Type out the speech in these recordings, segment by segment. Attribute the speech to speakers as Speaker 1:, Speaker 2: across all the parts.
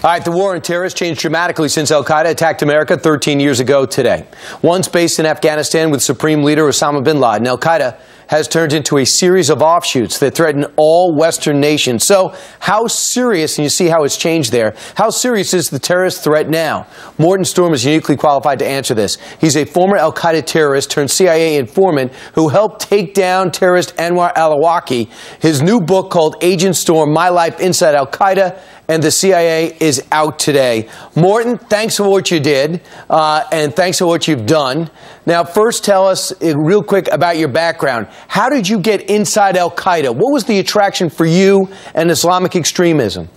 Speaker 1: All right, the war on terror has changed dramatically since Al Qaeda attacked America 13 years ago today. Once based in Afghanistan with Supreme Leader Osama bin Laden, Al Qaeda has turned into a series of offshoots that threaten all Western nations. So how serious, and you see how it's changed there, how serious is the terrorist threat now? Morton Storm is uniquely qualified to answer this. He's a former Al Qaeda terrorist turned CIA informant who helped take down terrorist Anwar Al Awlaki. His new book called Agent Storm, My Life Inside Al Qaeda and the CIA is out today. Morton, thanks for what you did, and thanks for what you've done. Now, first tell us real quick about your background. How did you get inside Al Qaeda? What was the attraction for you and Islamic extremism?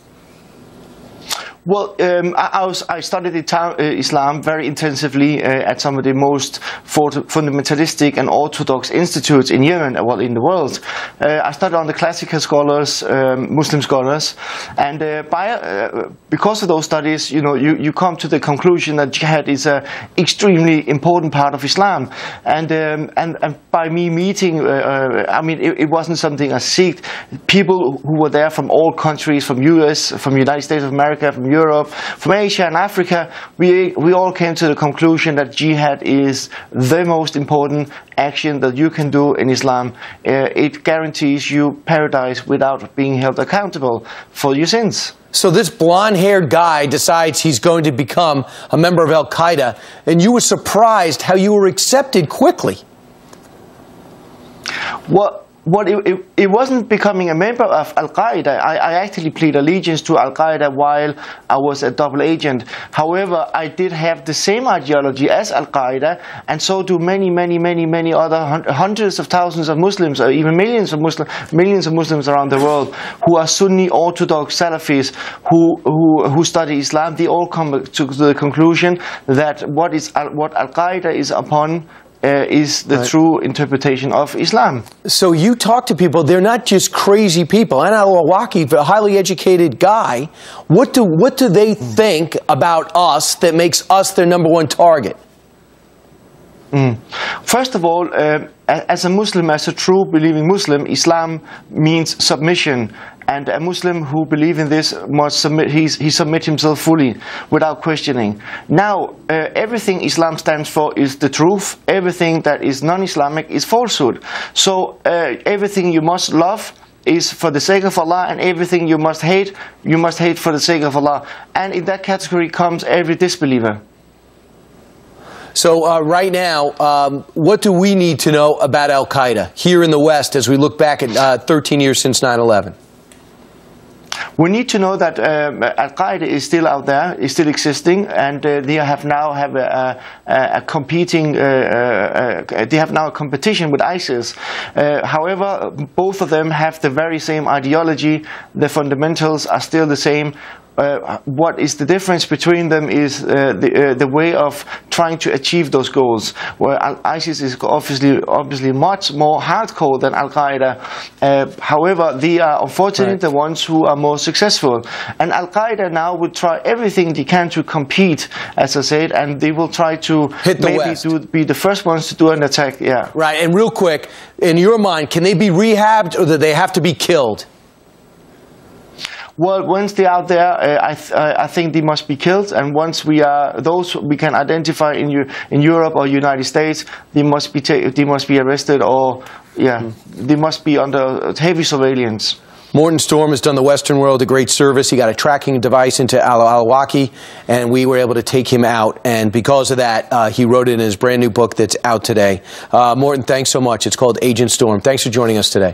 Speaker 2: Well, I studied Islam very intensively at some of the most fundamentalistic and orthodox institutes in Yemen, well, in the world. I studied under classical scholars, Muslim scholars, and because of those studies, you come to the conclusion that jihad is an extremely important part of Islam. And by me meeting, it wasn't something I seeked. People who were there from all countries, from US, from United States of America, from Europe, from Asia and Africa, we all came to the conclusion that jihad is the most important action that you can do in Islam. It guarantees you paradise without being held accountable for your sins.
Speaker 1: So this blonde-haired guy decides he's going to become a member of Al Qaeda, and you were surprised how you were accepted quickly. It wasn't becoming a member of Al Qaeda. I actually plead allegiance to Al Qaeda while I was a double agent. However, I did have the same ideology as Al Qaeda, and so do many other hundreds of thousands of Muslims, or even millions of Muslims around the world who are Sunni Orthodox Salafis who study Islam. They all come to the conclusion that what Al Qaeda is upon is the true interpretation of Islam. So you talk to people, they're not just crazy people. Anwar Al Awlaki, a highly educated guy, what do they think about us that makes us their #1 target?
Speaker 2: First of all, as a Muslim, as a true believing Muslim, Islam means submission. And a Muslim who believes in this must submit, he submits himself fully, without questioning. Now, everything Islam stands for is the truth. Everything that is non-Islamic is falsehood. So everything you must love is for the sake of Allah, and everything you must hate for the sake of Allah. And in that category comes every disbeliever.
Speaker 1: So right now, what do we need to know about Al Qaeda here in the West as we look back at 13 years since 9/11?
Speaker 2: We need to know that Al Qaeda is still out there, is still existing, and they have now a competition with ISIS. However, both of them have the very same ideology. The fundamentals are still the same. What is the difference between them is the way of trying to achieve those goals. Where ISIS is obviously much more hardcore than Al Qaeda. However, they are unfortunately the ones who are more successful. And Al Qaeda now will try everything they can to compete, as I said, and they will try to be the first ones to do an attack. Yeah.
Speaker 1: Right. And real quick, in your mind, can they be rehabbed, or do they have to be killed?
Speaker 2: Well, once they're out there, I think they must be killed. And once those we can identify in Europe or United States, they must be arrested, or they must be under heavy surveillance.
Speaker 1: Morton Storm has done the Western world a great service. He got a tracking device into Al Awlaki, and we were able to take him out. And because of that, he wrote it in his brand new book that's out today. Morton, thanks so much. It's called Agent Storm. Thanks for joining us today.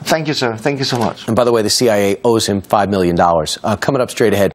Speaker 2: Thank you, sir. Thank you so much.
Speaker 1: And by the way, the CIA owes him $5 million. Coming up straight ahead.